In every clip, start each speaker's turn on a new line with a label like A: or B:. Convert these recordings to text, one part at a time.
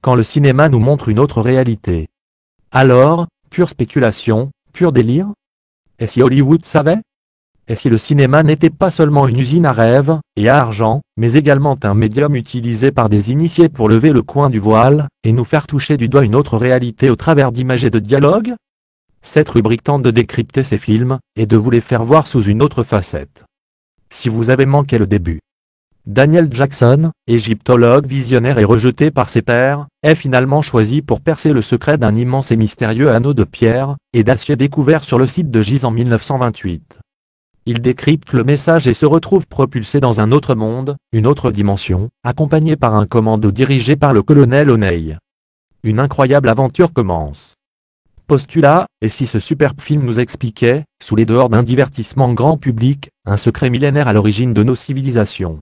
A: quand le cinéma nous montre une autre réalité. Alors, pure spéculation, pur délire? Et si Hollywood savait? Et si le cinéma n'était pas seulement une usine à rêves et à argent, mais également un médium utilisé par des initiés pour lever le coin du voile, et nous faire toucher du doigt une autre réalité au travers d'images et de dialogues? Cette rubrique tente de décrypter ces films, et de vous les faire voir sous une autre facette. Si vous avez manqué le début. Daniel Jackson, égyptologue visionnaire et rejeté par ses pairs, est finalement choisi pour percer le secret d'un immense et mystérieux anneau de pierre et d'acier découvert sur le site de Gizeh en 1928. Il décrypte le message et se retrouve propulsé dans un autre monde, une autre dimension, accompagné par un commando dirigé par le colonel O'Neill. Une incroyable aventure commence. Postulat, et si ce superbe film nous expliquait, sous les dehors d'un divertissement grand public, un secret millénaire à l'origine de nos civilisations?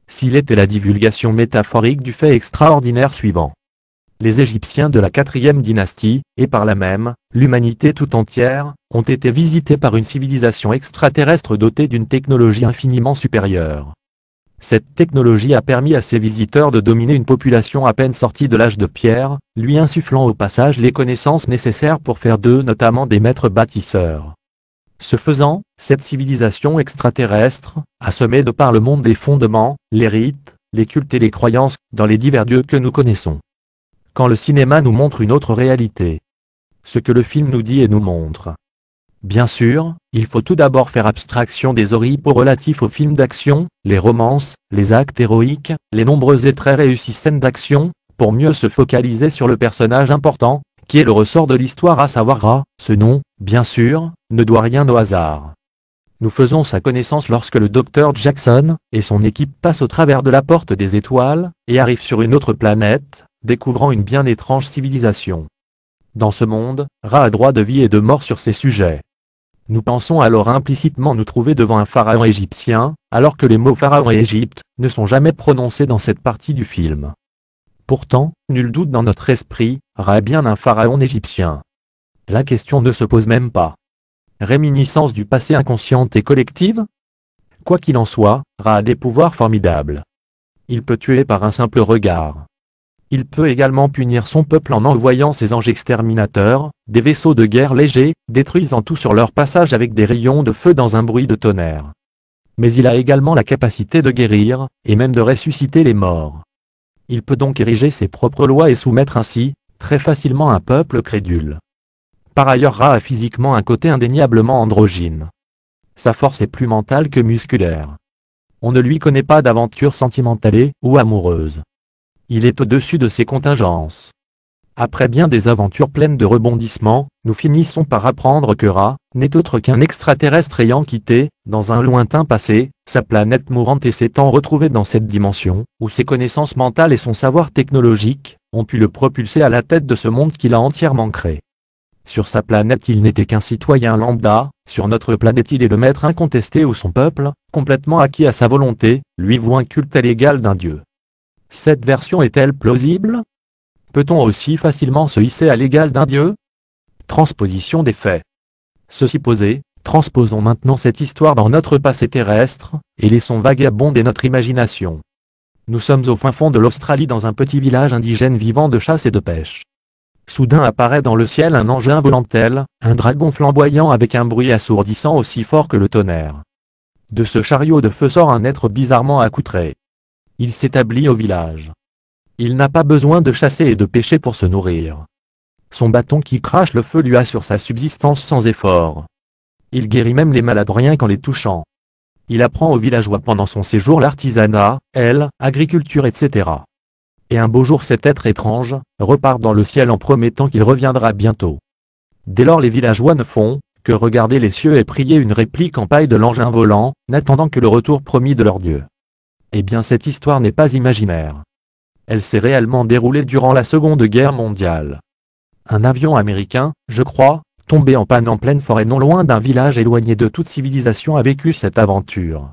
A: S'il était la divulgation métaphorique du fait extraordinaire suivant. Les Égyptiens de la 4e dynastie, et par là même, l'humanité tout entière, ont été visités par une civilisation extraterrestre dotée d'une technologie infiniment supérieure. Cette technologie a permis à ces visiteurs de dominer une population à peine sortie de l'âge de pierre, lui insufflant au passage les connaissances nécessaires pour faire d'eux notamment des maîtres bâtisseurs. Ce faisant, cette civilisation extraterrestre a semé de par le monde les fondements, les rites, les cultes et les croyances dans les divers dieux que nous connaissons. Quand le cinéma nous montre une autre réalité. Ce que le film nous dit et nous montre. Bien sûr, il faut tout d'abord faire abstraction des oripeaux relatifs aux films d'action, les romances, les actes héroïques, les nombreuses et très réussies scènes d'action, pour mieux se focaliser sur le personnage important, qui est le ressort de l'histoire, à savoir Ra. Ce nom, bien sûr, ne doit rien au hasard. Nous faisons sa connaissance lorsque le docteur Jackson et son équipe passent au travers de la porte des étoiles, et arrivent sur une autre planète, découvrant une bien étrange civilisation. Dans ce monde, Ra a droit de vie et de mort sur ces sujets. Nous pensons alors implicitement nous trouver devant un pharaon égyptien, alors que les mots pharaon et Égypte ne sont jamais prononcés dans cette partie du film. Pourtant, nul doute dans notre esprit, Ra est bien un pharaon égyptien. La question ne se pose même pas. Réminiscence du passé inconsciente et collective? Quoi qu'il en soit, Ra a des pouvoirs formidables. Il peut tuer par un simple regard. Il peut également punir son peuple en envoyant ses anges exterminateurs, des vaisseaux de guerre légers, détruisant tout sur leur passage avec des rayons de feu dans un bruit de tonnerre. Mais il a également la capacité de guérir, et même de ressusciter les morts. Il peut donc ériger ses propres lois et soumettre ainsi, très facilement un peuple crédule. Par ailleurs, Ra a physiquement un côté indéniablement androgyne. Sa force est plus mentale que musculaire. On ne lui connaît pas d'aventure sentimentale ou amoureuse. Il est au-dessus de ses contingences. Après bien des aventures pleines de rebondissements, nous finissons par apprendre que Ra n'est autre qu'un extraterrestre ayant quitté, dans un lointain passé, sa planète mourante et s'étant retrouvé dans cette dimension, où ses connaissances mentales et son savoir technologique ont pu le propulser à la tête de ce monde qu'il a entièrement créé. Sur sa planète, il n'était qu'un citoyen lambda, sur notre planète il est le maître incontesté où son peuple, complètement acquis à sa volonté, lui voue un culte à l'égal d'un dieu. Cette version est-elle plausible? Peut-on aussi facilement se hisser à l'égal d'un dieu? Transposition des faits. Ceci posé, transposons maintenant cette histoire dans notre passé terrestre, et laissons vagabonder notre imagination. Nous sommes au fin fond de l'Australie dans un petit village indigène vivant de chasse et de pêche. Soudain apparaît dans le ciel un engin volant tel, un dragon flamboyant avec un bruit assourdissant aussi fort que le tonnerre. De ce chariot de feu sort un être bizarrement accoutré. Il s'établit au village. Il n'a pas besoin de chasser et de pêcher pour se nourrir. Son bâton qui crache le feu lui assure sa subsistance sans effort. Il guérit même les malades rien qu'en les touchant. Il apprend aux villageois pendant son séjour l'artisanat, agriculture etc. Et un beau jour cet être étrange repart dans le ciel en promettant qu'il reviendra bientôt. Dès lors les villageois ne font que regarder les cieux et prier une réplique en paille de l'engin volant, n'attendant que le retour promis de leur Dieu. Eh bien cette histoire n'est pas imaginaire. Elle s'est réellement déroulée durant la Seconde Guerre mondiale. Un avion américain, je crois, tombé en panne en pleine forêt non loin d'un village éloigné de toute civilisation a vécu cette aventure.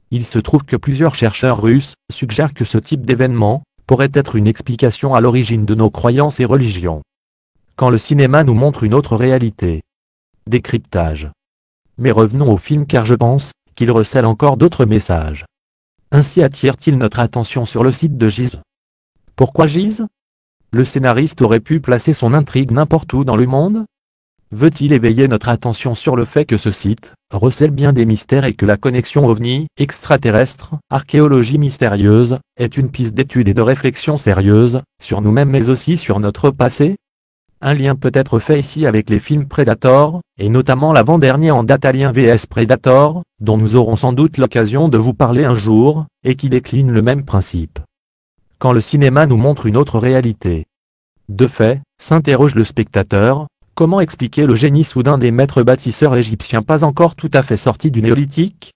A: Il se trouve que plusieurs chercheurs russes suggèrent que ce type d'événement pourrait être une explication à l'origine de nos croyances et religions. Quand le cinéma nous montre une autre réalité. Décryptage. Mais revenons au film car je pense qu'il recèle encore d'autres messages. Ainsi attire-t-il notre attention sur le site de Gizeh. Pourquoi Gizeh? le scénariste aurait pu placer son intrigue n'importe où dans le monde? Veut-il éveiller notre attention sur le fait que ce site recèle bien des mystères et que la connexion OVNI, extraterrestre, archéologie mystérieuse, est une piste d'étude et de réflexion sérieuse, sur nous-mêmes mais aussi sur notre passé? Un lien peut être fait ici avec les films Predator, et notamment l'avant-dernier en date Alien vs Predator, dont nous aurons sans doute l'occasion de vous parler un jour, et qui décline le même principe. Quand le cinéma nous montre une autre réalité. De fait, s'interroge le spectateur, comment expliquer le génie soudain des maîtres bâtisseurs égyptiens pas encore tout à fait sortis du néolithique?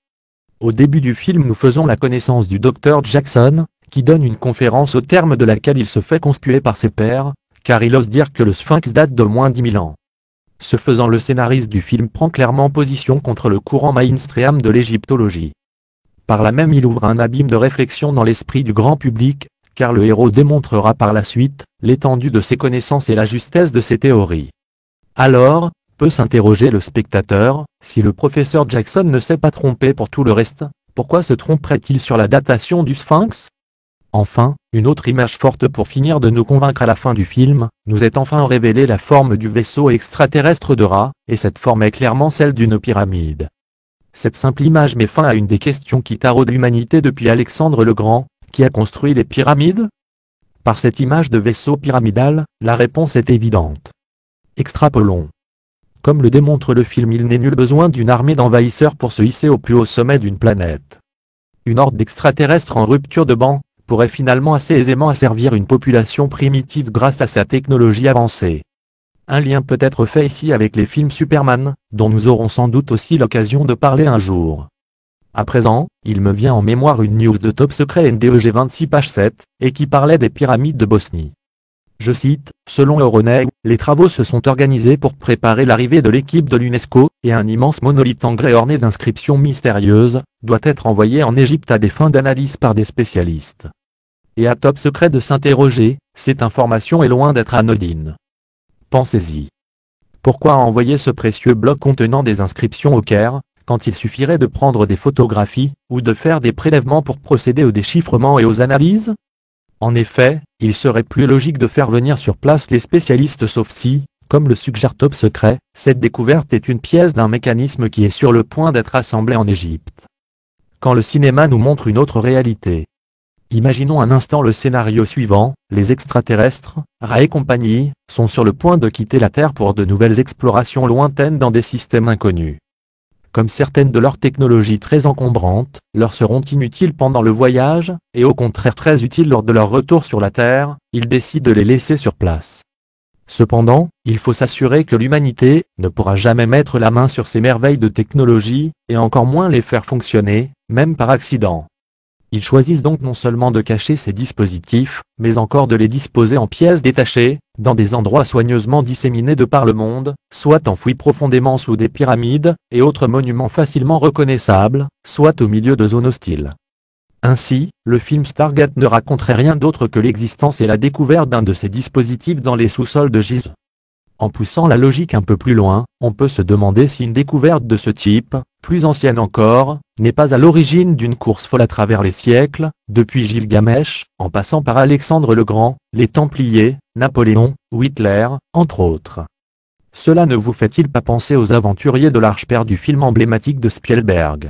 A: Au début du film nous faisons la connaissance du Dr Jackson, qui donne une conférence au terme de laquelle il se fait conspuer par ses pairs, car il ose dire que le Sphinx date de moins 10 000 ans. Ce faisant, le scénariste du film prend clairement position contre le courant mainstream de l'égyptologie. Par là même il ouvre un abîme de réflexion dans l'esprit du grand public, car le héros démontrera par la suite l'étendue de ses connaissances et la justesse de ses théories. Alors, peut s'interroger le spectateur, si le professeur Jackson ne s'est pas trompé pour tout le reste, pourquoi se tromperait-il sur la datation du Sphinx? Enfin, une autre image forte pour finir de nous convaincre à la fin du film, nous est enfin révélée la forme du vaisseau extraterrestre de Ra, et cette forme est clairement celle d'une pyramide. Cette simple image met fin à une des questions qui taraudent l'humanité depuis Alexandre le Grand, qui a construit les pyramides? Par cette image de vaisseau pyramidal, la réponse est évidente. Extrapolons. Comme le démontre le film, il n'est nul besoin d'une armée d'envahisseurs pour se hisser au plus haut sommet d'une planète. Une horde d'extraterrestres en rupture de banc pourrait finalement assez aisément asservir une population primitive grâce à sa technologie avancée. Un lien peut être fait ici avec les films Superman, dont nous aurons sans doute aussi l'occasion de parler un jour. À présent, il me vient en mémoire une news de Top Secret NDEG 26 page 7, et qui parlait des pyramides de Bosnie. Je cite, selon Euronews, les travaux se sont organisés pour préparer l'arrivée de l'équipe de l'UNESCO, et un immense monolithe en grès orné d'inscriptions mystérieuses, doit être envoyé en Égypte à des fins d'analyse par des spécialistes. Et à Top Secret de s'interroger, cette information est loin d'être anodine. Pensez-y. Pourquoi envoyer ce précieux bloc contenant des inscriptions au Caire, quand il suffirait de prendre des photographies, ou de faire des prélèvements pour procéder au déchiffrement et aux analyses? En effet, il serait plus logique de faire venir sur place les spécialistes sauf si, comme le suggère Top Secret, cette découverte est une pièce d'un mécanisme qui est sur le point d'être assemblé en Égypte. Quand le cinéma nous montre une autre réalité. Imaginons un instant le scénario suivant, les extraterrestres, Ra et compagnie, sont sur le point de quitter la Terre pour de nouvelles explorations lointaines dans des systèmes inconnus. Comme certaines de leurs technologies très encombrantes, leur seront inutiles pendant le voyage, et au contraire très utiles lors de leur retour sur la Terre, ils décident de les laisser sur place. Cependant, il faut s'assurer que l'humanité ne pourra jamais mettre la main sur ces merveilles de technologie, et encore moins les faire fonctionner, même par accident. Ils choisissent donc non seulement de cacher ces dispositifs, mais encore de les disposer en pièces détachées, dans des endroits soigneusement disséminés de par le monde, soit enfouis profondément sous des pyramides, et autres monuments facilement reconnaissables, soit au milieu de zones hostiles. Ainsi, le film Stargate ne raconterait rien d'autre que l'existence et la découverte d'un de ces dispositifs dans les sous-sols de Gizeh. En poussant la logique un peu plus loin, on peut se demander si une découverte de ce type, plus ancienne encore, n'est pas à l'origine d'une course folle à travers les siècles, depuis Gilgamesh, en passant par Alexandre le Grand, les Templiers, Napoléon, ou Hitler, entre autres. Cela ne vous fait-il pas penser aux aventuriers de l'Arche perdue, film emblématique de Spielberg?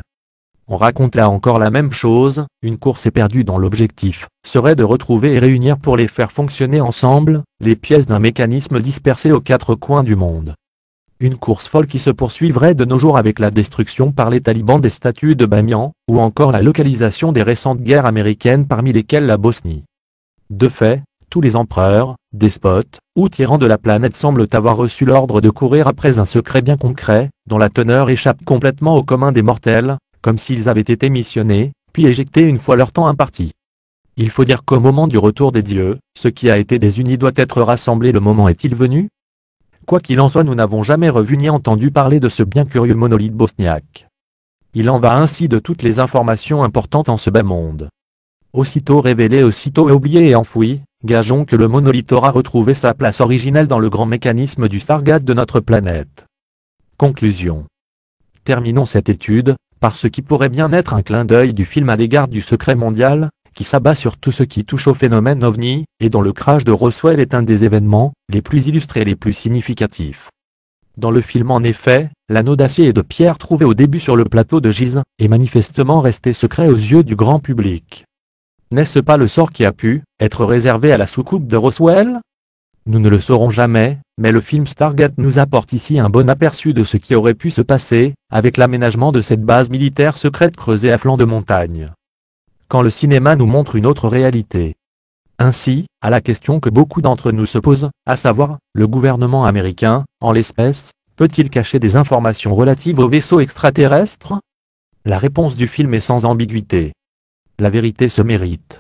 A: On raconte là encore la même chose, une course éperdue dont l'objectif serait de retrouver et réunir pour les faire fonctionner ensemble, les pièces d'un mécanisme dispersé aux quatre coins du monde. Une course folle qui se poursuivrait de nos jours avec la destruction par les talibans des statues de Bamiyan, ou encore la localisation des récentes guerres américaines parmi lesquelles la Bosnie. De fait, tous les empereurs, despotes, ou tyrans de la planète semblent avoir reçu l'ordre de courir après un secret bien concret, dont la teneur échappe complètement au commun des mortels, comme s'ils avaient été missionnés, puis éjectés une fois leur temps imparti. Il faut dire qu'au moment du retour des dieux, ce qui a été désuni doit être rassemblé. Le moment est-il venu? Quoi qu'il en soit, nous n'avons jamais revu ni entendu parler de ce bien curieux monolithe bosniaque. Il en va ainsi de toutes les informations importantes en ce bas monde. Aussitôt révélé, aussitôt oublié et enfoui, gageons que le monolithe aura retrouvé sa place originelle dans le grand mécanisme du Stargate de notre planète. Conclusion. Terminons cette étude par ce qui pourrait bien être un clin d'œil du film à l'égard du secret mondial, qui s'abat sur tout ce qui touche au phénomène OVNI, et dont le crash de Roswell est un des événements les plus illustrés et les plus significatifs. Dans le film en effet, l'anneau d'acier et de pierre trouvé au début sur le plateau de Gizeh est manifestement resté secret aux yeux du grand public. N'est-ce pas le sort qui a pu être réservé à la soucoupe de Roswell? Nous ne le saurons jamais, mais le film Stargate nous apporte ici un bon aperçu de ce qui aurait pu se passer, avec l'aménagement de cette base militaire secrète creusée à flanc de montagne. Quand le cinéma nous montre une autre réalité. Ainsi, à la question que beaucoup d'entre nous se posent, à savoir, le gouvernement américain, en l'espèce, peut-il cacher des informations relatives aux vaisseaux extraterrestres? La réponse du film est sans ambiguïté. La vérité se mérite.